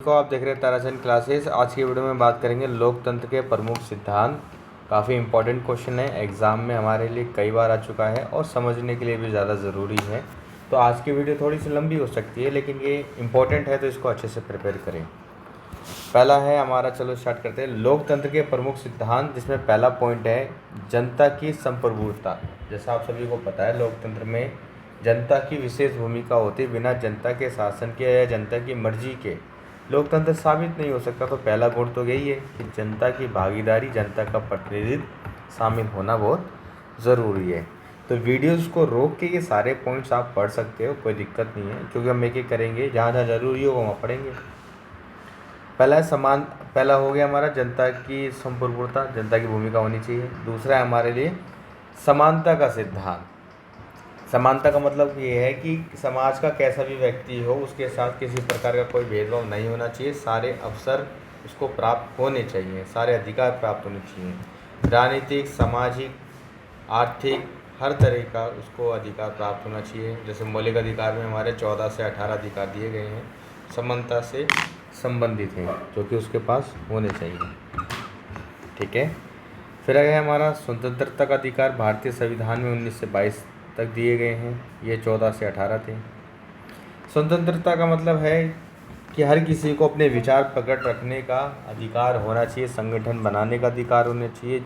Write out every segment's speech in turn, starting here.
को आप देख रहे हैं ताराचंद क्लासेस। आज की वीडियो में बात करेंगे लोकतंत्र के प्रमुख सिद्धांत। काफ़ी इंपॉर्टेंट क्वेश्चन है, एग्ज़ाम में हमारे लिए कई बार आ चुका है और समझने के लिए भी ज़्यादा ज़रूरी है। तो आज की वीडियो थोड़ी सी लंबी हो सकती है, लेकिन ये इंपॉर्टेंट है तो इसको अच्छे से प्रिपेयर करें। पहला है हमारा, चलो स्टार्ट करते हैं, लोकतंत्र के प्रमुख सिद्धांत, जिसमें पहला पॉइंट है जनता की संप्रभुता। जैसा आप सभी को पता है, लोकतंत्र में जनता की विशेष भूमिका होती है। बिना जनता के शासन के या जनता की मर्जी के लोकतंत्र साबित नहीं हो सकता। तो पहला गुण तो यही है कि जनता की भागीदारी, जनता का प्रतिनिधित्व शामिल होना बहुत ज़रूरी है। तो वीडियोस को रोक के ये सारे पॉइंट्स आप पढ़ सकते हो, कोई दिक्कत नहीं है, क्योंकि हम एक एक करेंगे, जहाँ जहाँ ज़रूरी हो वहाँ पढ़ेंगे। पहला हो गया हमारा जनता की संप्रभुता, जनता की भूमिका होनी चाहिए। दूसरा है हमारे लिए समानता का सिद्धांत। समानता का मतलब ये है कि समाज का कैसा भी व्यक्ति हो, उसके साथ किसी प्रकार का कोई भेदभाव नहीं होना चाहिए। सारे अवसर उसको प्राप्त होने चाहिए, सारे अधिकार प्राप्त होने चाहिए। राजनीतिक, सामाजिक, आर्थिक, हर तरह का उसको अधिकार प्राप्त होना चाहिए। जैसे मौलिक अधिकार में हमारे 14 से 18 अधिकार दिए गए हैं, समानता से संबंधित हैं, जो कि उसके पास होने चाहिए। ठीक है। फिर है हमारा स्वतंत्रता का अधिकार। भारतीय संविधान में 19 से 22 तक दिए गए हैं, ये 14 से 18 थे। स्वतंत्रता का मतलब है कि हर किसी को अपने विचार प्रकट रखने का अधिकार होना चाहिए, संगठन बनाने का अधिकार होना चाहिए,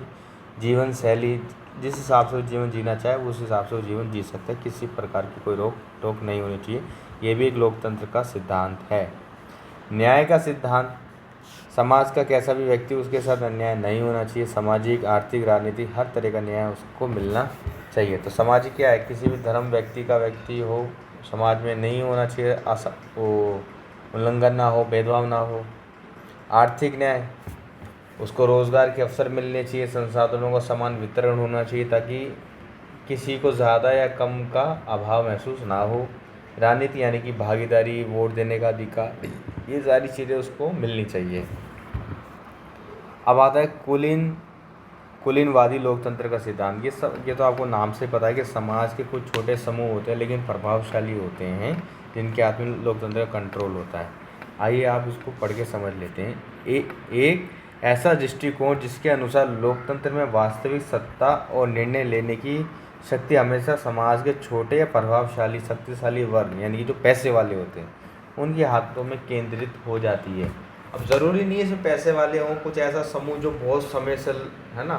जीवन शैली जिस हिसाब से वो जीवन जीना चाहे उस हिसाब से वो जीवन जी सकता है, किसी प्रकार की कोई रोक टोक नहीं होनी चाहिए। ये भी एक लोकतंत्र का सिद्धांत है। न्याय का सिद्धांत, समाज का कैसा भी व्यक्ति, उसके साथ अन्याय नहीं होना चाहिए। सामाजिक, आर्थिक, राजनीतिक हर तरह का न्याय उसको मिलना चाहिए। तो सामाजिक क्या है, किसी भी धर्म व्यक्ति हो, समाज में नहीं होना चाहिए, वो उल्लंघन ना हो, भेदभाव ना हो। आर्थिक न्याय, उसको रोज़गार के अवसर मिलने चाहिए, संसाधनों का समान वितरण होना चाहिए, ताकि किसी को ज़्यादा या कम का अभाव महसूस ना हो। राजनीति यानी कि भागीदारी, वोट देने का अधिकार, ये सारी चीज़ें उसको मिलनी चाहिए। अब आता है कुलीनवादी लोकतंत्र का सिद्धांत। ये तो आपको नाम से पता है कि समाज के कुछ छोटे समूह होते हैं लेकिन प्रभावशाली होते हैं, जिनके हाथ में लोकतंत्र का कंट्रोल होता है। आइए आप इसको पढ़ के समझ लेते हैं। एक ऐसा दृष्टिकोण जिसके अनुसार लोकतंत्र में वास्तविक सत्ता और निर्णय लेने की शक्ति हमेशा समाज के छोटे या प्रभावशाली शक्तिशाली वर्ग, यानी कि जो पैसे वाले होते हैं, उनके हाथों में केंद्रित हो जाती है। अब ज़रूरी नहीं है सिर्फ पैसे वाले हों, कुछ ऐसा समूह जो बहुत समय से, है ना,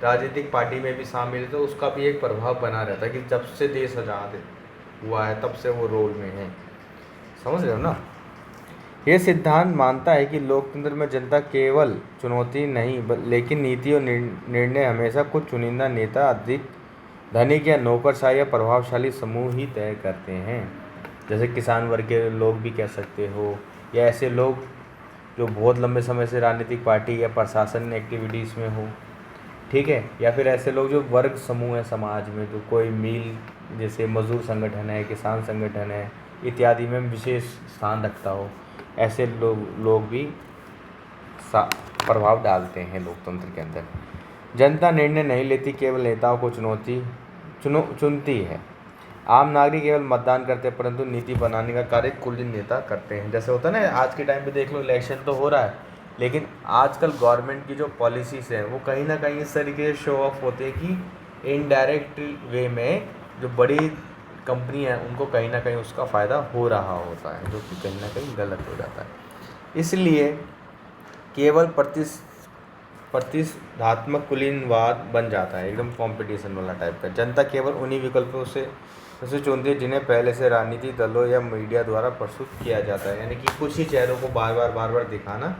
राजनीतिक पार्टी में भी शामिल है, तो उसका भी एक प्रभाव बना रहता है कि जब से देश आज़ाद हुआ है तब से वो रोल में है। समझ रहे हो ना। ये सिद्धांत मानता है कि लोकतंत्र में जनता केवल चुनौती नहीं, लेकिन नीति और निर्णय हमेशा कुछ चुनिंदा नेता, अधिक धनिक या नौकरशाही या प्रभावशाली समूह ही तय करते हैं। जैसे किसान वर्ग के लोग भी कह सकते हो, या ऐसे लोग जो बहुत लंबे समय से राजनीतिक पार्टी या प्रशासन एक्टिविटीज़ में हो। ठीक है। या फिर ऐसे लोग जो वर्ग समूह है समाज में, जो कोई मिल, जैसे मजदूर संगठन है, किसान संगठन है इत्यादि में विशेष स्थान रखता हो, ऐसे लोग भी प्रभाव डालते हैं लोकतंत्र के अंदर। जनता निर्णय नहीं लेती, केवल नेताओं को चुनती है। आम नागरिक केवल मतदान करते हैं, परंतु नीति बनाने का कार्य कुलीन नेता करते हैं। जैसे होता है ना, आज के टाइम पे देख लो, इलेक्शन तो हो रहा है, लेकिन आजकल गवर्नमेंट की जो पॉलिसीज़ हैं वो कहीं ना कहीं इस तरीके से शो ऑफ होते हैं कि इनडायरेक्ट वे में जो बड़ी कंपनी है उनको कहीं ना कहीं उसका फ़ायदा हो रहा होता है, जो कि कहीं ना कहीं गलत हो जाता है। इसलिए केवल प्रतिस्पर्धात्मक कुलीनवाद बन जाता है, एकदम कंपटीशन वाला टाइप का। जनता केवल उन्हीं विकल्पों से चुनती है जिन्हें पहले से राजनीतिक दलों या मीडिया द्वारा प्रस्तुत किया जाता है। यानी कि कुछ ही चेहरों को बार बार दिखाना,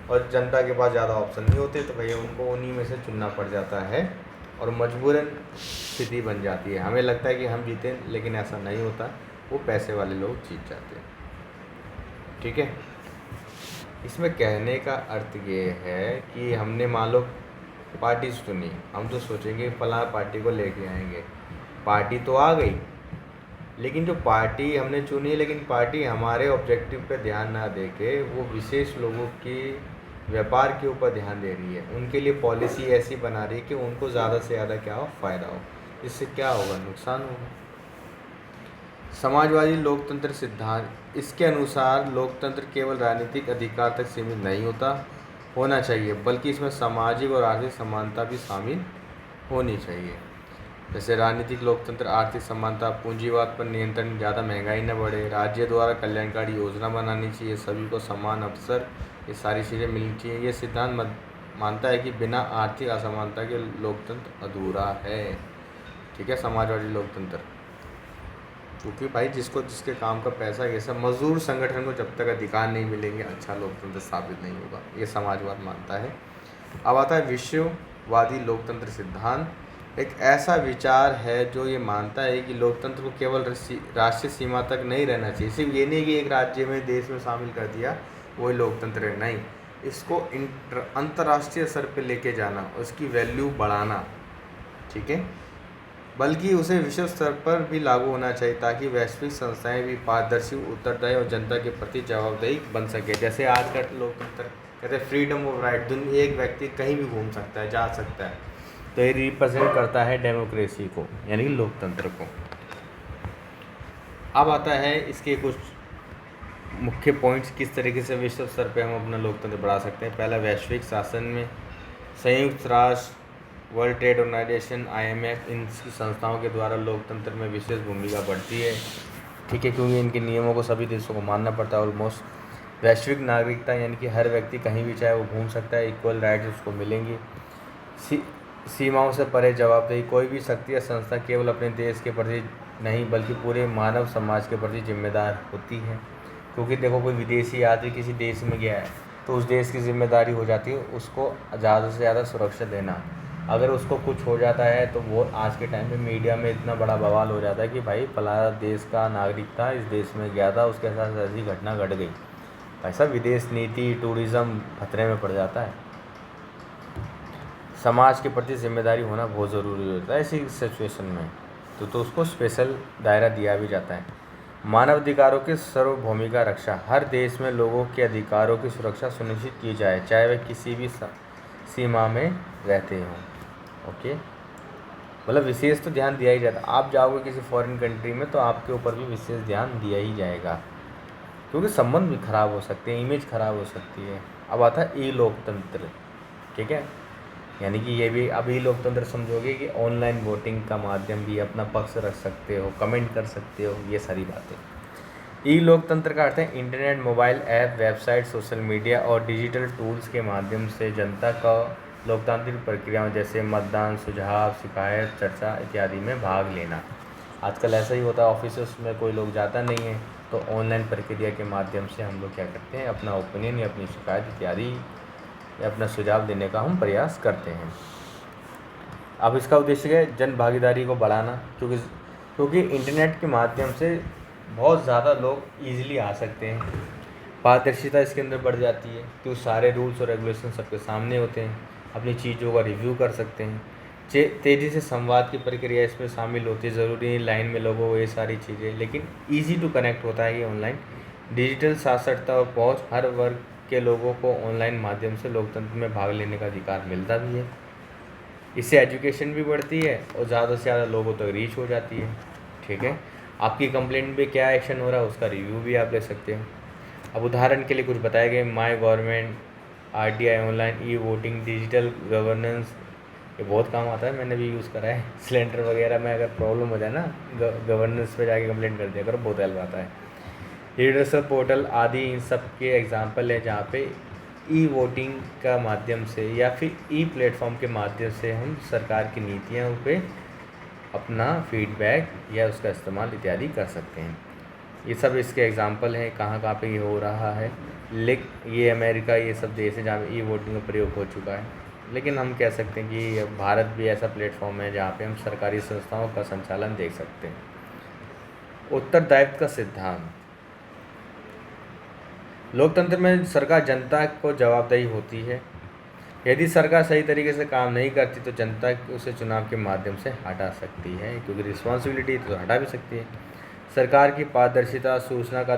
और जनता के पास ज़्यादा ऑप्शन नहीं होते, तो भैया उनको उन्हीं में से चुनना पड़ जाता है, और मजबूरन स्थिति बन जाती है। हमें लगता है कि हम जीते, लेकिन ऐसा नहीं होता, वो पैसे वाले लोग जीत जाते हैं। ठीक है। इसमें कहने का अर्थ ये है कि हमने मान लो पार्टी चुनी, हम तो सोचेंगे फलां पार्टी को लेके आएंगे, पार्टी तो आ गई, लेकिन जो पार्टी हमने चुनी, लेकिन पार्टी हमारे ऑब्जेक्टिव पे ध्यान ना दे के वो विशेष लोगों की व्यापार के ऊपर ध्यान दे रही है, उनके लिए पॉलिसी ऐसी बना रही है कि उनको ज़्यादा से ज़्यादा क्या हो, फ़ायदा हो। इससे क्या होगा, नुकसान होगा। समाजवादी लोकतंत्र सिद्धांत, इसके अनुसार लोकतंत्र केवल राजनीतिक अधिकार तक सीमित नहीं होना चाहिए, बल्कि इसमें सामाजिक और आर्थिक समानता भी शामिल होनी चाहिए। जैसे राजनीतिक लोकतंत्र, आर्थिक समानता, पूंजीवाद पर नियंत्रण, ज़्यादा महंगाई न बढ़े, राज्य द्वारा कल्याणकारी योजना बनानी चाहिए, सभी को समान अवसर, ये सारी चीज़ें मिलनी चाहिए। ये सिद्धांत मानता है कि बिना आर्थिक असमानता के लोकतंत्र अधूरा है। ठीक है, समाजवादी लोकतंत्र, क्योंकि भाई जिसके काम का पैसा, ये सब मजदूर संगठन को जब तक अधिकार नहीं मिलेंगे अच्छा लोकतंत्र साबित नहीं होगा, ये समाजवाद मानता है। अब आता है विश्ववादी लोकतंत्र सिद्धांत। एक ऐसा विचार है जो ये मानता है कि लोकतंत्र को केवल राष्ट्रीय सीमा तक नहीं रहना चाहिए। सिर्फ ये नहीं कि एक राज्य में, देश में शामिल कर दिया वही लोकतंत्र है, नहीं, इसको अंतर्राष्ट्रीय स्तर पे लेके जाना, उसकी वैल्यू बढ़ाना, ठीक है, बल्कि उसे विश्व स्तर पर भी लागू होना चाहिए, ताकि वैश्विक संस्थाएं भी पारदर्शी, उत्तरदायी और जनता के प्रति जवाबदेही बन सके। जैसे आज का लोकतंत्र कहते हैं फ्रीडम ऑफ राइट, दुनिया एक व्यक्ति कहीं भी घूम सकता है, जा सकता है, तो ये रिप्रेजेंट करता है डेमोक्रेसी को, यानी लोकतंत्र को। अब आता है इसके कुछ मुख्य पॉइंट्स, किस तरीके से विश्व स्तर पे हम अपना लोकतंत्र बढ़ा सकते हैं। पहला, वैश्विक शासन में संयुक्त राष्ट्र, वर्ल्ड ट्रेड ऑर्गेनाइजेशन, IMF, इन संस्थाओं के द्वारा लोकतंत्र में विशेष भूमिका बढ़ती है, ठीक है, क्योंकि इनके नियमों को सभी देशों को मानना पड़ता है ऑलमोस्ट। वैश्विक नागरिकता, यानी कि हर व्यक्ति कहीं भी चाहे वो घूम सकता है, इक्वल राइट्स उसको मिलेंगी। सीमाओं से परे जवाबदेही, कोई भी शक्ति या संस्था केवल अपने देश के प्रति नहीं बल्कि पूरे मानव समाज के प्रति जिम्मेदार होती है, क्योंकि देखो कोई विदेशी आदमी किसी देश में गया है तो उस देश की जिम्मेदारी हो जाती है उसको ज़्यादा से ज़्यादा सुरक्षा देना। अगर उसको कुछ हो जाता है तो वो आज के टाइम पे मीडिया में इतना बड़ा बवाल हो जाता है कि भाई फलाना देश का नागरिक था, इस देश में गया था, उसके साथ ऐसी घटना घट गई। ऐसा विदेश नीति, टूरिज़्म खतरे में पड़ जाता है। समाज के प्रति जिम्मेदारी होना बहुत ज़रूरी होता है ऐसी सिचुएशन में, तो उसको स्पेशल दायरा दिया भी जाता है। मानव अधिकारों की सार्वभौमिक रक्षा, हर देश में लोगों के अधिकारों की सुरक्षा सुनिश्चित की जाए, चाहे वे किसी भी सीमा में रहते हों। ओके, मतलब विशेष तो ध्यान दिया ही जाता है। आप जाओगे किसी फॉरेन कंट्री में तो आपके ऊपर भी विशेष ध्यान दिया ही जाएगा, क्योंकि संबंध भी खराब हो सकते हैं, इमेज खराब हो सकती है। अब आता है ई लोकतंत्र, ठीक है, यानी कि ये भी अब ई लोकतंत्र समझोगे कि ऑनलाइन वोटिंग का माध्यम भी अपना पक्ष रख सकते हो, कमेंट कर सकते हो, ये सारी बातें। ई लोकतंत्र का अर्थ है internet, mobile app, website, social media और डिजिटल टूल्स के माध्यम से जनता का लोकतांत्रिक प्रक्रियाओं जैसे मतदान, सुझाव, शिकायत, चर्चा इत्यादि में भाग लेना। आजकल ऐसा ही होता है, ऑफिस में कोई लोग जाता नहीं है तो ऑनलाइन प्रक्रिया के माध्यम से हम लोग क्या करते हैं, अपना ओपिनियन या अपनी शिकायत इत्यादि या अपना सुझाव देने का हम प्रयास करते हैं। अब इसका उद्देश्य है जन भागीदारी को बढ़ाना, क्योंकि इंटरनेट के माध्यम से बहुत ज़्यादा लोग ईजिली आ सकते हैं, पारदर्शिता इसके अंदर बढ़ जाती है, क्योंकि सारे रूल्स और रेगुलेशन सबके सामने होते हैं, अपनी चीज़ों का रिव्यू कर सकते हैं, तेज़ी से संवाद की प्रक्रिया इसमें शामिल होती है, ज़रूरी नहीं लाइन में लोगों को ये सारी चीज़ें, लेकिन ईजी टू कनेक्ट होता है ये ऑनलाइन। डिजिटल साक्षरता और पहुँच, हर वर्ग के लोगों को ऑनलाइन माध्यम से लोकतंत्र में भाग लेने का अधिकार मिलता भी है। इससे एजुकेशन भी बढ़ती है और ज़्यादा से ज़्यादा लोगों तक रीच हो जाती है, ठीक है। आपकी कंप्लेंट पे क्या एक्शन हो रहा है उसका रिव्यू भी आप ले सकते हो। अब उदाहरण के लिए कुछ बताए गए, my government, RTI online, e voting, digital governance, ये बहुत काम आता है, मैंने भी यूज़ करा है। सिलेंडर वगैरह में अगर प्रॉब्लम हो जाए ना, गवर्नेंस पे जाके कंप्लेंट कर दिया करो, बहुत हेल्प आता है। यूनिवर्सल पोर्टल आदि इन सब के एग्जाम्पल है जहाँ पे ई वोटिंग का माध्यम से या फिर ई प्लेटफॉर्म के माध्यम से हम सरकार की नीतियों पे अपना फीडबैक या उसका इस्तेमाल इत्यादि कर सकते हैं। ये सब इसके एग्जाम्पल हैं, कहाँ कहाँ पे ये हो रहा है। ये अमेरिका, ये सब देश है जहाँ पे ई वोटिंग का प्रयोग हो चुका है, लेकिन हम कह सकते हैं कि भारत भी ऐसा प्लेटफॉर्म है जहाँ पे हम सरकारी संस्थाओं का संचालन देख सकते हैं। उत्तरदायित्व का सिद्धांत, लोकतंत्र में सरकार जनता को जवाबदेही होती है। यदि सरकार सही तरीके से काम नहीं करती तो जनता उसे चुनाव के माध्यम से हटा सकती है, क्योंकि रिस्पॉन्सिबिलिटी तो हटा भी सकती है। सरकार की पारदर्शिता, सूचना का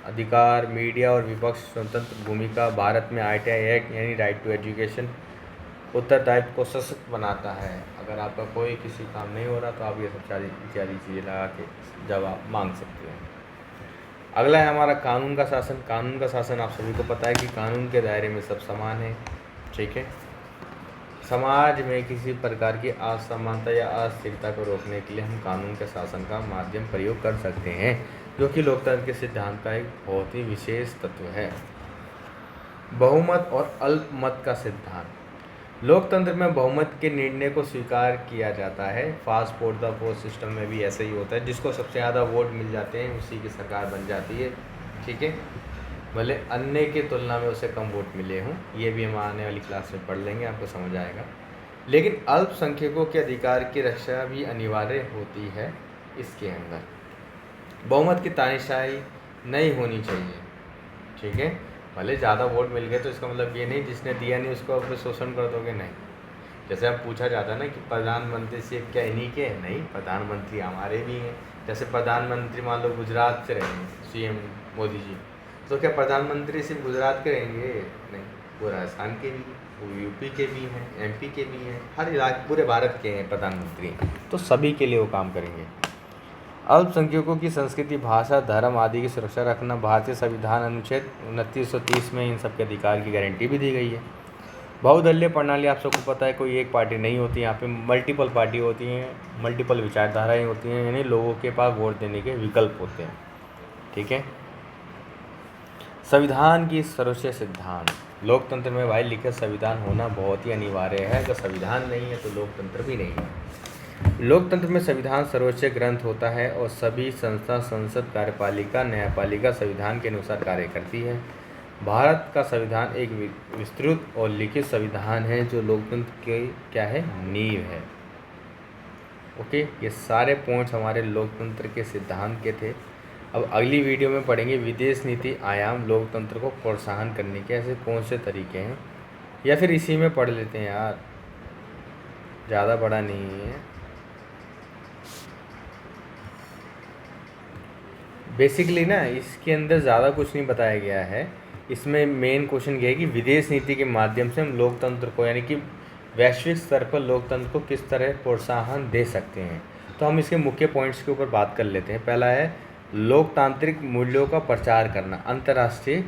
अधिकार, मीडिया और विपक्ष स्वतंत्र भूमिका, भारत में RTI एक्ट यानी राइट टू एजुकेशन उत्तरदायित्व को सशक्त बनाता है। अगर आपका कोई किसी काम नहीं हो रहा तो आप ये सब सारी इत्यादि चीज़ें लगा के जवाब मांग सकते हो। अगला है हमारा कानून का शासन। कानून का शासन आप सभी को पता है कि कानून के दायरे में सब समान है, ठीक है। समाज में किसी प्रकार की असमानता या अस्थिरता को रोकने के लिए हम कानून के शासन का माध्यम प्रयोग कर सकते हैं, जो कि लोकतंत्र के सिद्धांत का एक बहुत ही विशेष तत्व है। बहुमत और अल्पमत का सिद्धांत। लोकतंत्र में बहुमत के निर्णय को स्वीकार किया जाता है। Fast vote the vote system में भी ऐसा ही होता है, जिसको सबसे ज़्यादा वोट मिल जाते हैं उसी की सरकार बन जाती है, ठीक है, भले अन्य के तुलना में उसे कम वोट मिले हों। ये भी हम आने वाली क्लास में पढ़ लेंगे, आपको समझ आएगा। लेकिन अल्पसंख्यकों के अधिकार की रक्षा भी अनिवार्य होती है इसके अंदर। बहुमत की तानाशाही नहीं होनी चाहिए, ठीक है। भले ज़्यादा वोट मिल गए तो इसका मतलब ये नहीं जिसने दिया नहीं उसको आप शोषण कर दोगे, नहीं। जैसे अब पूछा जाता है ना कि प्रधानमंत्री से क्या इन्हीं के, नहीं, प्रधानमंत्री हमारे भी हैं। जैसे प्रधानमंत्री मान लो गुजरात से रहेंगे सीएम मोदी जी, तो क्या प्रधानमंत्री सिर्फ गुजरात के रहेंगे? नहीं, वो राजस्थान के भी, वो यूपी के भी हैं, एमपी के भी हैं, हर इलाके पूरे भारत के हैं प्रधानमंत्री, तो सभी के लिए वो काम करेंगे। अल्पसंख्यकों की संस्कृति, भाषा, धर्म आदि की सुरक्षा रखना। भारतीय संविधान अनुच्छेद 2930 में इन सब के अधिकार की गारंटी भी दी गई है। बहुदलीय प्रणाली आप सबको पता है, कोई एक पार्टी नहीं होती, यहाँ पे मल्टीपल पार्टी होती हैं, मल्टीपल विचारधाराएं होती हैं, यानी लोगों के पास वोट देने के विकल्प होते हैं, ठीक है। संविधान की सर्वोच्च सिद्धांत। लोकतंत्र में भाई लिखित संविधान होना बहुत ही अनिवार्य है। अगर संविधान नहीं है तो लोकतंत्र भी नहीं है। लोकतंत्र में संविधान सर्वोच्च ग्रंथ होता है और सभी संस्था, संसद, कार्यपालिका, न्यायपालिका संविधान के अनुसार कार्य करती है। भारत का संविधान एक विस्तृत और लिखित संविधान है जो लोकतंत्र के क्या है, नींव है। ओके, ये सारे पॉइंट्स हमारे लोकतंत्र के सिद्धांत के थे। अब अगली वीडियो में पढ़ेंगे विदेश नीति आयाम, लोकतंत्र को प्रोत्साहन करने के ऐसे कौन से तरीके हैं, या फिर इसी में पढ़ लेते हैं यार, ज़्यादा बड़ा नहीं है। बेसिकली ना इसके अंदर ज़्यादा कुछ नहीं बताया गया है। इसमें मेन क्वेश्चन ये है कि विदेश नीति के माध्यम से हम लोकतंत्र को, यानी कि वैश्विक स्तर पर लोकतंत्र को किस तरह प्रोत्साहन दे सकते हैं। तो हम इसके मुख्य पॉइंट्स के ऊपर बात कर लेते हैं। पहला है लोकतांत्रिक मूल्यों का प्रचार करना अंतर्राष्ट्रीय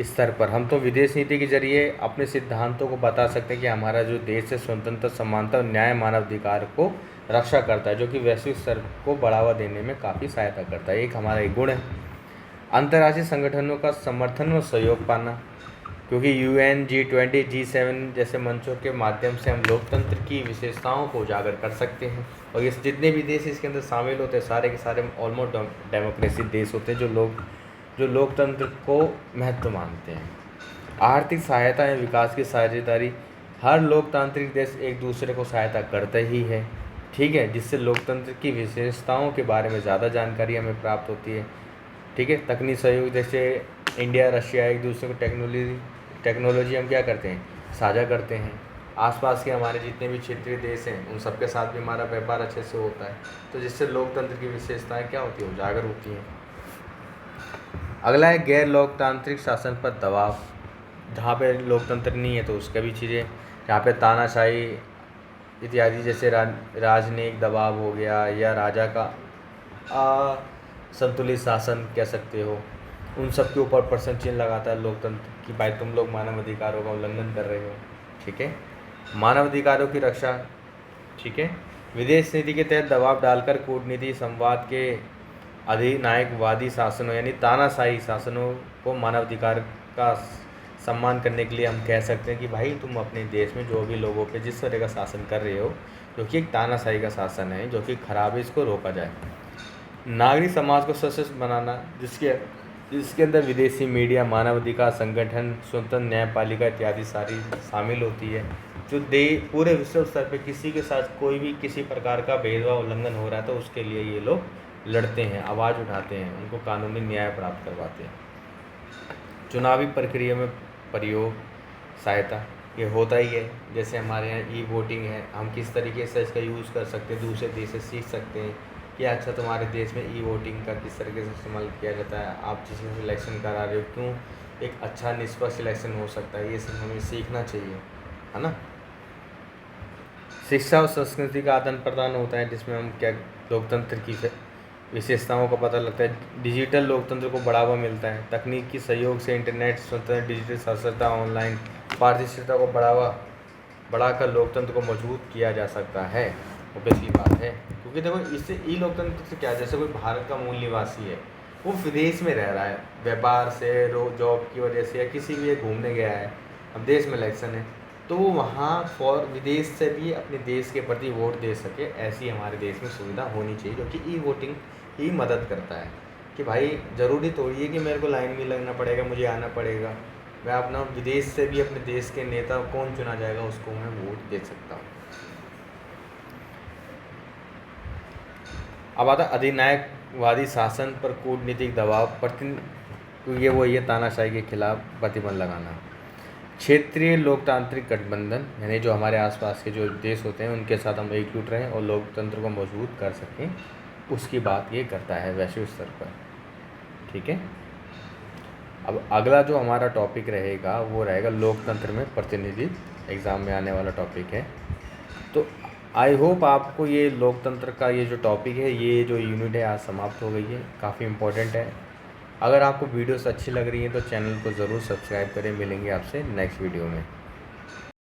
स्तर पर। हम तो विदेश नीति के जरिए अपने सिद्धांतों को बता सकते हैं कि हमारा जो देश है स्वतंत्रता, समानता और न्याय, मानवाधिकार को रक्षा करता है, जो कि वैश्विक स्तर को बढ़ावा देने में काफ़ी सहायता करता है। एक हमारा एक गुण है। अंतर्राष्ट्रीय संगठनों का समर्थन और सहयोग पाना, क्योंकि UN, G20, G7 जैसे मंचों के माध्यम से हम लोकतंत्र की विशेषताओं को उजागर कर सकते हैं। और ये जितने भी देश इसके अंदर शामिल होते हैं सारे के सारे ऑलमोस्ट डेमोक्रेसी देश होते हैं जो लोकतंत्र को महत्व मानते हैं। आर्थिक सहायता एवं विकास की साझेदारी, हर लोकतांत्रिक देश एक दूसरे को सहायता करता ही है, ठीक है, जिससे लोकतंत्र की विशेषताओं के बारे में ज़्यादा जानकारी हमें प्राप्त होती है, ठीक है। तकनीकी सहयोग, जैसे इंडिया, रशिया एक दूसरे को टेक्नोलॉजी हम क्या करते हैं, साझा करते हैं। आसपास के हमारे जितने भी क्षेत्रीय देश हैं उन सबके साथ भी हमारा व्यापार अच्छे से होता है, तो जिससे लोकतंत्र की विशेषताएं क्या होती है, उजागर होती हैं। अगला है गैर लोकतांत्रिक शासन पर दबाव, जहाँ पे लोकतंत्र नहीं है तो उसका भी चीज़ें, जहाँ पे तानाशाही इत्यादि जैसे राजनयिक दबाव हो गया, या राजा का संतुलित शासन कह सकते हो, उन सब के ऊपर प्रश्न चिन्ह लगाता है लोकतंत्र कि भाई तुम लोग मानव अधिकारों का उल्लंघन कर रहे हो, ठीक है। मानव अधिकारों की रक्षा, ठीक है। विदेश नीति के तहत दबाव डालकर कूटनीति, संवाद के अधिनायकवादी शासनों यानी तानाशाही शासनों को मानवाधिकार का सम्मान करने के लिए हम कह सकते हैं कि भाई तुम अपने देश में जो भी लोगों पे जिस तरह का शासन कर रहे हो, जो कि एक तानाशाही का शासन है, जो कि खराब है, इसको रोका जाए। नागरिक समाज को सशक्त बनाना, जिसके अंदर विदेशी मीडिया, मानवाधिकार संगठन, स्वतंत्र न्यायपालिका इत्यादि सारी शामिल होती है, जो पूरे विश्व स्तर पे किसी के साथ कोई भी किसी प्रकार का भेदभाव उल्लंघन हो रहा है तो उसके लिए ये लोग लड़ते हैं, आवाज़ उठाते हैं, उनको कानूनी न्याय प्राप्त करवाते हैं। चुनावी प्रक्रिया में प्रयोग सहायता, ये होता ही है। जैसे हमारे यहाँ ई वोटिंग है, हम किस तरीके से इसका यूज़ कर सकते हैं, दूसरे देश से सीख सकते हैं कि अच्छा तुम्हारे देश में ई वोटिंग का किस तरीके से इस्तेमाल किया जाता है, आप जिसमें सिलेक्शन करा रहे हो क्यों एक अच्छा निष्पक्ष सिलेक्शन हो सकता है, ये सब हमें सीखना चाहिए, है ना। शिक्षा और संस्कृति का आदान प्रदान होता है, जिसमें हम क्या लोकतंत्र की विशेषताओं का पता लगता है। डिजिटल लोकतंत्र को बढ़ावा मिलता है। तकनीक की सहयोग से इंटरनेट स्वतंत्र डिजिटल साक्षरता ऑनलाइन पारदर्शिता को बढ़ाकर लोकतंत्र को मजबूत किया जा सकता है। ऑब्वियस की बात है, क्योंकि देखो इससे ई लोकतंत्र से क्या, जैसे कोई भारत का मूल निवासी है, वो विदेश में रह रहा है व्यापार से, जॉब की वजह से, या किसी भी घूमने गया है, अब देश में इलेक्शन है, तो वो वहाँ फॉर विदेश से भी अपने देश के प्रति वोट दे सके, ऐसी हमारे देश में सुविधा होनी चाहिए, जो कि ई वोटिंग ही मदद करता है। कि भाई ज़रूरी थोड़ी है कि मेरे को लाइन में लगना पड़ेगा, मुझे आना पड़ेगा, मैं अपना विदेश से भी अपने देश के नेता कौन चुना जाएगा उसको मैं वोट दे सकता हूँ। अब आता अधिनायकवादी शासन पर कूटनीतिक दबाव ये तानाशाही के खिलाफ प्रतिबंध लगाना। क्षेत्रीय लोकतांत्रिक गठबंधन, यानी जो हमारे आसपास के जो देश होते हैं उनके साथ हम एकजुट रहें और लोकतंत्र को मजबूत कर सकें, उसकी बात ये करता है वैश्विक स्तर पर। ठीक है, अब अगला जो हमारा टॉपिक रहेगा वो रहेगा लोकतंत्र में प्रतिनिधित्व, एग्ज़ाम में आने वाला टॉपिक है। तो आई होप आपको ये लोकतंत्र का ये जो टॉपिक है, ये जो यूनिट है आज समाप्त हो गई है, काफ़ी इम्पोर्टेंट है। अगर आपको वीडियोस अच्छी लग रही हैं तो चैनल को ज़रूर सब्सक्राइब करें। मिलेंगे आपसे नेक्स्ट वीडियो में।